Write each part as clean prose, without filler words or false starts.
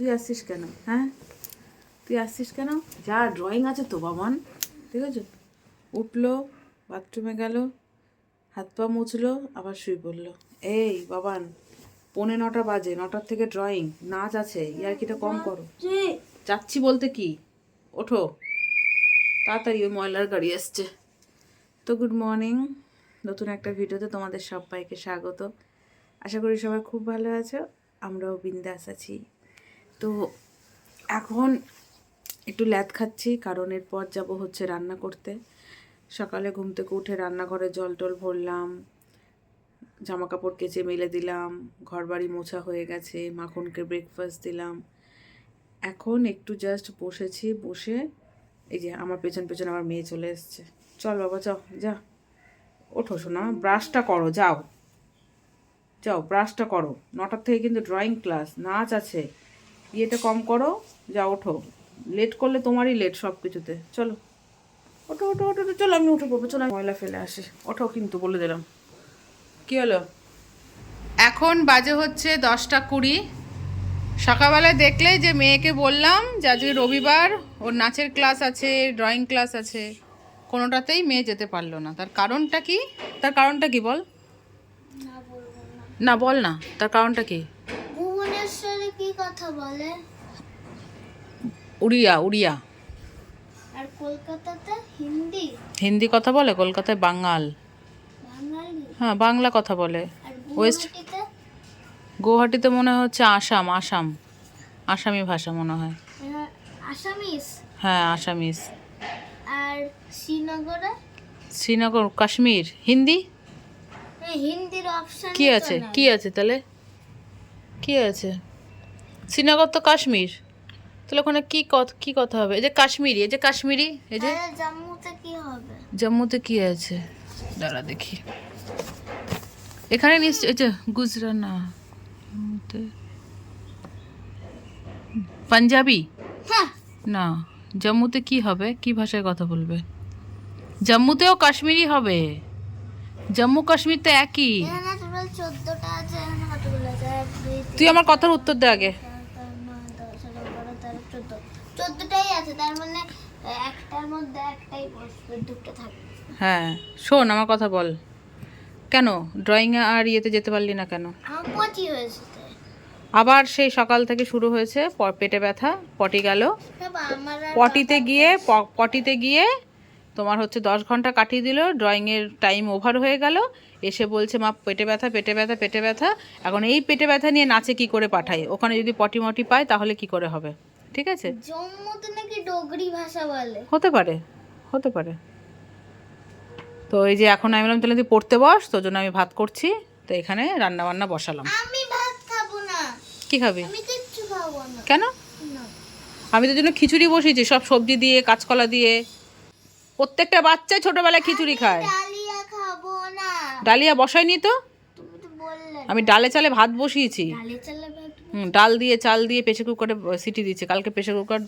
তুই আসছিস কেন? হ্যাঁ, তুই আসছিস কেন? যা ড্রয়িং আছে তো বাবান, ঠিক আছে? উঠলো, বাথরুমে গেল, হাত পা মুছলো, আবার শুয়ে পড়লো। এই বাবান, 9:45 বাজে, 9টার থেকে ড্রয়িং, নাচ আছে, ইয়ার্কিটা কম করো। যাচ্ছি বলতে কি, ওঠো তাড়াতাড়ি, ওই ময়লার গাড়ি আসছে। তো গুড মর্নিং, নতুন একটা ভিডিওতে তোমাদের সবাইকে স্বাগত। আশা করি সবাই খুব ভালো আছো, আমরাও বিন্দাস আছি। তো এখন একটু ল্যাদ খাচ্ছি, কারণ এরপর যাব হচ্ছে রান্না করতে। সকালে ঘুম থেকে উঠে রান্নাঘরে জল টল ভরলাম, জামা কাপড় কেচে মেলে দিলাম, ঘর বাড়ি মোছা হয়ে গেছে, মাখনকে ব্রেকফাস্ট দিলাম। এখন একটু জাস্ট বসেছি, বসে এই যে আমার পেছন পেছন আমার মেয়ে চলে এসছে। চল বাবা, যাও, যা, ওঠো শোনা, ব্রাশটা করো, যাও যাও ব্রাশটা করো। 9টার থেকে কিন্তু ড্রয়িং ক্লাস, নাচ আছে, ইয়েটা কম করো, যাও ওঠো। লেট করলে তোমারই লেট সব কিছুতে। চলো ওঠো ওঠো ওঠো ওঠো, চলো আমি উঠে পড়বো, চলো ময়লা ফেলে আসি, ওঠো কিন্তু বলে দিলাম। কি হলো? এখন বাজে হচ্ছে 10টা 20। সকালবেলায় দেখলে যে মেয়েকে বললাম যে আজকে রবিবার, ওর নাচের ক্লাস আছে, ড্রয়িং ক্লাস আছে, কোনোটাতেই মেয়ে যেতে পারলো না। তার কারণটা কি? তার কারণটা কি বল না, বল না, তার কারণটা কি? ভুবনেশ্বরে কি কথা বলে? উড়িয়া, উড়িয়া। আর কলকাতাতে হিন্দি। হিন্দি কথা বলে, কলকাতায় বাঙাল। বাঙালি। হ্যাঁ, বাংলা কথা বলে। আর ওয়েস্ট গুয়াহাটিতে? গুয়াহাটিতে মনে হচ্ছে আসাম, আসাম, আসামি ভাষা মনে হয়। আসামিস। হ্যাঁ, আসামিস। আর শ্রীনগরে? শ্রীনগর, কাশ্মীর, হিন্দি। হিন্দির অপশন কি আছে, কি আছে তাহলে, কি আছে? শ্রীনগর তো কাশ্মীর, তাহলে ওখানে কি কথা হবে? এই যে কাশ্মীরি, এই যে কাশ্মীরি, এই যে জম্মুতে কি হবে? জম্মুতে কি আছে, দাঁড়া দেখি। এখানে নিশ্চয়, এই যে গুজরাট, না জম্মুতে পাঞ্জাবি, হ্যাঁ। না, জম্মুতে কি হবে, কি ভাষায় কথা বলবে? জম্মুতেও কাশ্মীরি হবে, জম্মু কাশ্মীর তো একই। এখানে টোটাল 14টা আছে, এখানে কতগুলো আছে? 1 2 3 তুই আমার কথার উত্তর দে আগে। 14টাই আছে, তার মানে একটার মধ্যে একটাই বসবে, দুটো থাকবে। হ্যাঁ, শোন আমার কথা বল, কেন ড্রয়িংয়ে আর ইয়েতে যেতে পারলি না কেন? আমার পটি হয়েছে তাই। আবার সেই সকাল থেকে শুরু হয়েছে, পেটে ব্যথা, পটি গেল, আমার আর পটিতে গিয়ে তোমার হচ্ছে 10 ঘন্টা কাটিয়ে দিল, ড্রয়িংয়ের টাইম ওভার হয়ে গেল, এসে বলছে মা পেটে ব্যথা, পেটে ব্যথা, পেটে ব্যথা। এখন এই পেটে ব্যথা নিয়ে নাচে কি করে পাঠাই? ওখানে যদি পটি মটি পায় তাহলে কি করে হবে? ঠিক আছে, জম্মুতে নাকি ডোগরি ভাষা বলে। হতে পারে, হতে পারে। তো এই যে এখন আমি বললাম তাহলে তুই পড়তে বস, তোর জন্য আমি ভাত করছি। তো এখানে রান্না বান্না বসালাম। আমি ভাত খাবো না। কি খাবি? আমি কিচ্ছু খাবো না। কেন? না। আমি তোর জন্য খিচুড়ি বসিয়েছি, সব সবজি দিয়ে, কাঁচকলা দিয়ে। প্রত্যেকটা বাচ্চাই ছোটবেলায় খিচুড়ি খায়। ডালিয়া খাবো না। ডালিয়া বসাইনি তো, তুমি তো বললে। আমি ডালে চালে ভাত বসিয়েছি। ডালিয়া চালে ভাত। ডাল দিয়ে, চাল দিয়ে প্রেসার কুকারে সিটি দিয়েছি। কালকে প্রেসার কুকার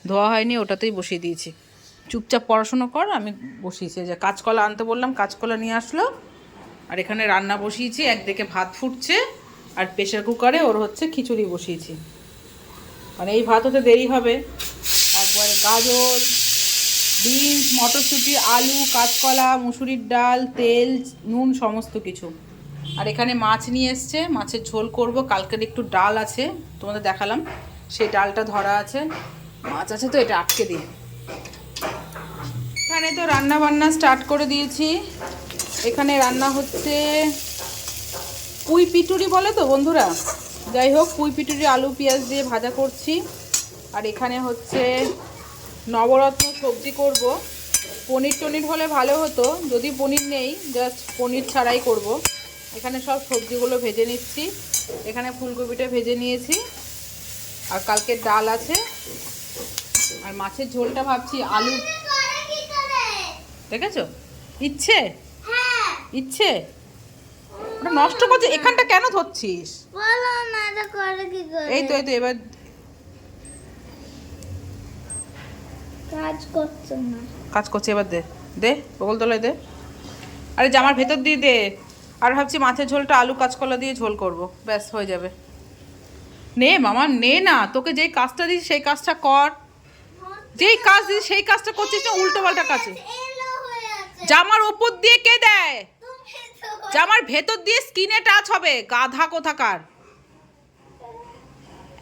ধোয়া হয়নি, ওটাতেই বসিয়ে দিয়েছি। চুপচাপ পড়াশুনো কর, আমি বসিয়েছি। যে কাঁচকলা আনতে বললাম, কাঁচকলা নিয়ে আসলো। আর এখানে রান্না বসিয়েছি, একদিকে ভাত ফুটছে, আর প্রেসার কুকারে ওর হচ্ছে খিচুড়ি বসিয়েছি। মানে এই ভাত হতে দেরি হবে। একবারে গাজর, বিনস, মটরশুঁটি, আলু, কাঁচকলা, মুসুরির ডাল, তেল, নুন, সমস্ত কিছু। আর এখানে মাছ নিয়ে এসছে, মাছের ঝোল করব। কালকের একটু ডাল আছে, তোমাদের দেখালাম, সেই ডালটা ধরা আছে। মাছ আছে তো, এটা আটকে দিই। এখানে তো রান্না বান্না স্টার্ট করে দিয়েছি। এখানে রান্না হচ্ছে পুঁই পিটুরি বলে তো বন্ধুরা, যাই হোক, পুঁই পিটুরি আলু পেঁয়াজ দিয়ে ভাজা করছি। আর এখানে হচ্ছে নবরত্ন সবজি করব। পনির টনির হলে ভালো হতো, যদি পনির নেই, জাস্ট পনির ছাড়াই করব। এখানে সব সবজিগুলো ভেজে নিচ্ছি। এখানে ফুলকপিটা ভেজে নিয়েছি, আর কালকে ডাল আছে। আর মাছের ঝোলটা ভাবছি আলু, দেখেছো? ইচ্ছে ইচ্ছে ওটা নষ্ট করছে। এখানটা কেন ধরছিস? বলো না, এটা করে কি করে? এই তো এবার কাজ করছে না। কাজ করছে, এবার দে দে, বগল তলায় দে। আরে জামার ভেতর দিয়ে দে। আর ভাবছি মাছের ঝোলটা আলু কাঁচকলা দিয়ে ঝোল করব, ব্যাস হয়ে যাবে। নে মামা নে না, তোকে যেই কাজটা দিস সেই কাজটা কর। যেই কাজ দিস সেই কাজটা করছিস না, উল্টো পাল্টা কাজ। এলো হয়ে আছে জামার ওপর দিয়ে কে দেয়? তুমি তো জামার ভেতর দিয়ে স্কিনে টাচ হবে, গাধা কোথাকার।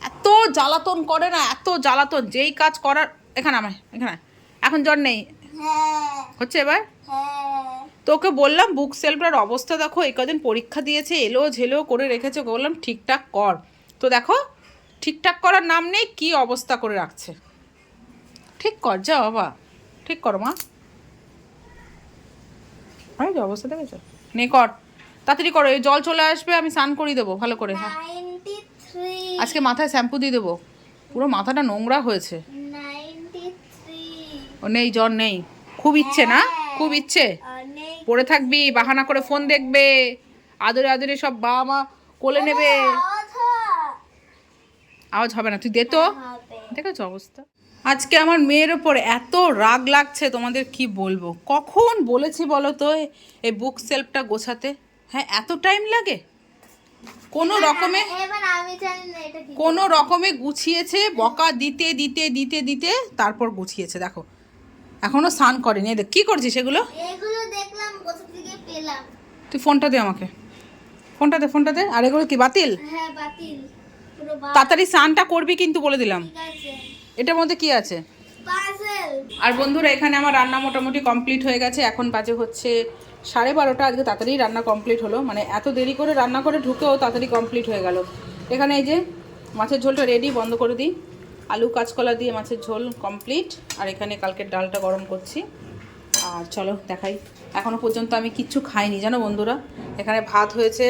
এত জ্বালাতন করে না, এত জ্বালাতন। যেই কাজ করার, এখানে আমার এখানে এখন জ্বর নেই, হ্যাঁ হচ্ছে এবার। হ্যাঁ তোকে বললাম বুক সেলফটার অবস্থা দেখো, এই কদিন পরীক্ষা দিয়েছে, এলো ঝেলো করে রেখেছে। ওকে বললাম ঠিকঠাক কর, তো দেখো ঠিকঠাক করার নাম নেই, কি অবস্থা করে রাখছে। ঠিক কর যা বাবা, ঠিক করো মা। এই যে অবস্থা দেখেছো, নে কর তাড়াতাড়ি করো, এই জল চলে আসবে, আমি স্নান করিয়ে দেবো ভালো করে। হ্যাঁ 93 আজকে মাথায় শ্যাম্পু দিয়ে দেবো, পুরো মাথাটা নোংরা হয়েছে। 93 ও নেই, জ্বর নেই, খুব ইচ্ছে না, খুব ইচ্ছে। অনেক পড়ে থাকবি, বাহানা করে ফোন দেখবে, আদরে আদরে সব বাবা মা কোলে নেবে। আওয়াজ হয়। আওয়াজ হবে না, তুই দে তো। হবে দেখেছো অবস্থা। আজকে আমার মেয়ের ওপর এত রাগ লাগছে, তোমাদের কি বলবো। কখন বলেছি বলো তো এই বুক সেলফটা গোছাতে? হ্যাঁ এত টাইম লাগে? কোনো রকমে এবার আমি জানি না এটা কি কোনো রকমে গুছিয়েছে, বকা দিতে দিতে দিতে দিতে তারপর গুছিয়েছে। দেখো এখনো স্নান করেনি। দেখ কি করছিস এগুলো? এগুলো দেখলাম কোথা থেকে পেলাম। তুই ফোনটা দে আমাকে, ফোনটা দে, ফোনটা দে। আর এগুলো কি বাতিল? হ্যাঁ বাতিল পুরো তাড়াতাড়ি স্নানটা করবি কিন্তু বলে দিলাম। ঠিক আছে এটার মধ্যে কি আছে? পাজল আর বন্ধুরা এখানে আমার রান্না মোটামুটি কমপ্লিট হয়ে গেছে। এখন বাজে হচ্ছে 12:30। আজকে তাড়াতাড়ি রান্না কমপ্লিট হলো, মানে এত দেরি করে রান্না করে ঢুকেও তাড়াতাড়ি কমপ্লিট হয়ে গেল। এখানে এই যে মাছের ঝোলটা রেডি, বন্ধ করে দিই। আলু কাঁচকলা দিয়ে মাছের ঝোল কমপ্লিট। আর এখানে কালকের ডালটা গরম করছি। আর চলো দেখাই, এখনও পর্যন্ত আমি কিচ্ছু খাইনি জানো বন্ধুরা। এখানে ভাত হয়েছে,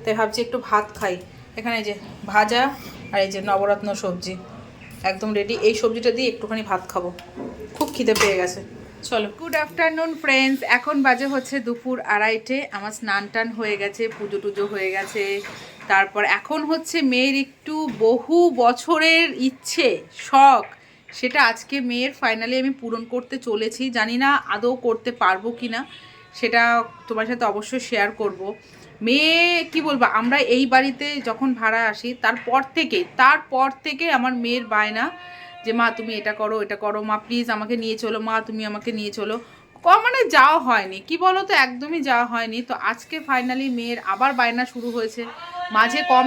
তাই ভাবছি একটু ভাত খাই। এখানে এই যে ভাজা আর এই যে নবরত্ন সবজি একদম রেডি। এই সবজিটা দিয়ে একটুখানি ভাত খাবো, খুব খিদে পেয়ে গেছে। চলো, গুড আফটারনুন ফ্রেন্ডস। এখন বাজে হচ্ছে 2:30। আমার স্নান টান হয়ে গেছে, পুজো টুজো হয়ে গেছে। তারপর এখন হচ্ছে মেয়ের একটু বহু বছরের ইচ্ছে, শখ, সেটা আজকে মেয়ের ফাইনালি আমি পূরণ করতে চলেছি। জানি না আদৌ করতে পারবো কি না, সেটা তোমার সাথে অবশ্যই শেয়ার করব। মেয়ে কি বলবো, আমরা এই বাড়িতে যখন ভাড়া আসি তারপর থেকে আমার মেয়ের বায়না যে মা তুমি এটা করো, এটা করো, মা প্লিজ আমাকে নিয়ে চলো, মা তুমি আমাকে নিয়ে চলো। মানে যাওয়া হয়নি, কি বলো তো, একদমই যাওয়া হয়নি। তো আজকে ফাইনালি মেয়ের আবার বায়না শুরু হয়েছে। মাঝে কম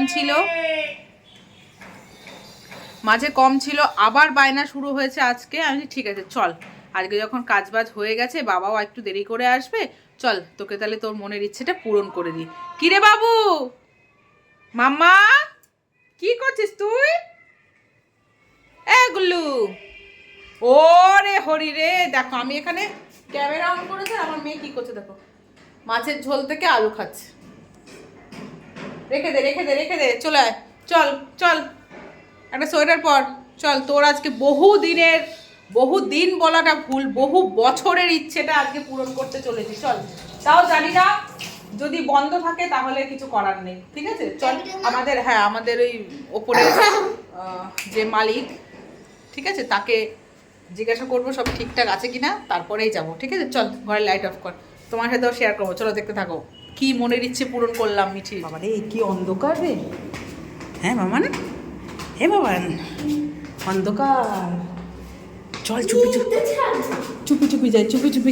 ছিল, আবার বায়না শুরু হয়েছে আজকে। আমি ঠিক আছে চল, আজকে যখন কাজবাজ হয়ে গেছে, বাবাও একটু দেরি করে আসবে, চল তোকে তাহলে তোর মনের ইচ্ছেটা পূরণ করে দিই। কিরে বাবু, মাম্মা কি করছিস তুই? এগুলো ও রে হরি রে, দেখো আমি এখানে ক্যামেরা অন করেছে, আমার মেয়ে কি করছে দেখো, মাছের ঝোল থেকে আলু খাচ্ছে। রেখে দে রেখে দে রেখে দে, চলে আয়, চল চল একটা সোয়েটার পর, চল। তোর আজকে বহু দিন বলাটা ভুল, বহু বছরের ইচ্ছেটা আজকে পূরণ করতে চলেছি। চল, তাও জানি না যদি বন্ধ থাকে তাহলে কিছু করার নেই, ঠিক আছে চল। আমাদের ওই ওপরে যে মালিক, ঠিক আছে, তাকে জিজ্ঞাসা করবো সব ঠিকঠাক আছে কিনা, তারপরেই যাব, ঠিক আছে চল। ঘরের লাইট অফ কর, তোমার সাথেও শেয়ার করবো, চলো দেখতে থাকো কি মনের ইচ্ছে পূরণ করলাম মিঠি। বাবা রে কি অন্ধকার রে, হ্যাঁ মামান, হে বাবান অন্ধকার। চল চুপি চুপি যাই, চল চুপি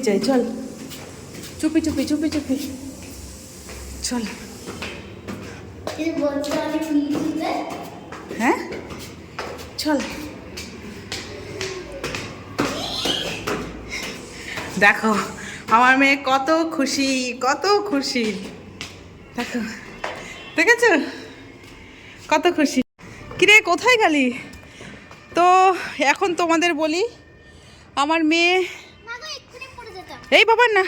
চল। এই বলছো আমি নিতে হ্যাঁ চল। দেখো আমার মেয়ে কত খুশি, কত খুশি, দেখো দেখেছো কত খুশি। কিরে কোথায় গেলি? তো এখন তোমাদের বলি, আমার মেয়ে, না গো এক্ষুনি পড়ে যেতাম। এই বাবা না,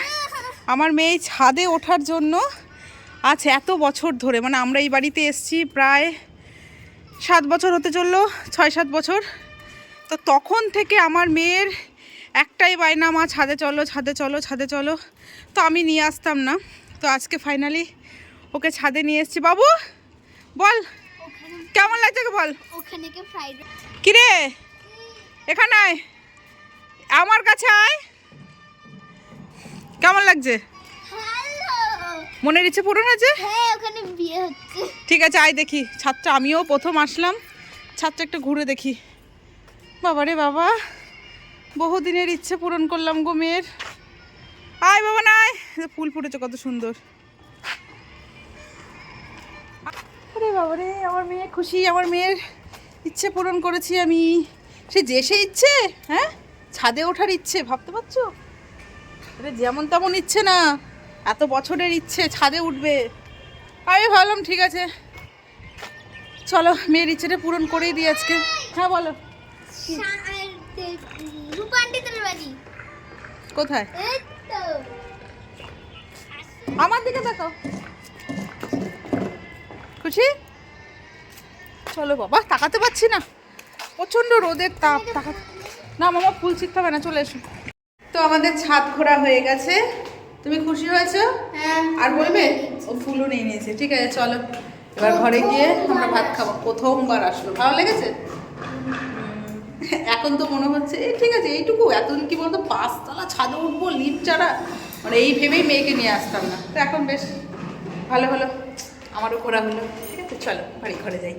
আমার মেয়ে ছাদে ওঠার জন্য আজ এত বছর ধরে, মানে আমরা এই বাড়িতে এসেছি প্রায় 7 বছর হতে চললো, 6-7 বছর। তো তখন থেকে আমার মেয়ের একটাই বায়না, মা ছাদে চলো ছাদে চলো ছাদে চলো। তো আমি নিয়ে আসতাম না, তো আজকে ফাইনালি ওকে ছাদে নিয়ে এসেছি। বাবু বল কেমন লাগছে বল। ওখানে কি ফ্রাইড কিরে এখানে আয়, আমার কাছে আয়, কেমন লাগছে? হ্যালো মনের ইচ্ছে পূরণ হয়েছে? হ্যাঁ ওখানে বিয়ে হচ্ছে। ঠিক আছে আয় দেখি ছাদটা। আমিও প্রথম আসলাম, ছাদটা একটু ঘুরে দেখি। বাবা রে বাবা, বহুদিনের ইচ্ছে পূরণ করলাম গো মেয়ের। আয় বাবা নাই, ফুল ফুটেছে কত সুন্দর। আরে বাবা রে, আমার মেয়ে খুশি, আমার মেয়ের ইচ্ছে পূরণ করেছি আমি। সে ইচ্ছে, হ্যাঁ, ছাদে ওঠার ইচ্ছে, ভাবতে পারছো? আরে যেমন তেমন ইচ্ছে না, এত বছরের ইচ্ছে ছাদে উঠবে। আমি ভাবলাম ঠিক আছে, চলো মেয়ের ইচ্ছেটা পূরণ করেই দিই আজকে। হ্যাঁ বলো। রূপান্ডিতের বাড়ি কোথায়? এই তো আমার দিকে দেখো। খুশি? চলো বাবা, তাকাতে পারছি না, প্রচন্ড রোদের তাপ। তাকাতে না মামা, ফুল ছিঁড়তে হবে না, চলে এসো। তো আমাদের ছাদ ঘোরা হয়ে গেছে। তুমি খুশি হয়েছো? হ্যাঁ আর বলবে? ও ফুলও নিয়ে নিয়েছে। ঠিক আছে চলো, এবার ঘরে গিয়ে আমরা ভাত খাবো। প্রথমবার আসলো, ভালো লেগেছে? এখন তো মনে হচ্ছে এই ঠিক আছে, এইটুকু এতদিন কি বলতো 5 তলা ছাদে উঠবো লিফট ছাড়া, মানে এই ভেবেই মেয়েকে নিয়ে আসতাম না। তো এখন বেশ ভালো হলো, আমারও ঘোরা হলো। ঠিক আছে চলো বাড়ি ঘরে যাই।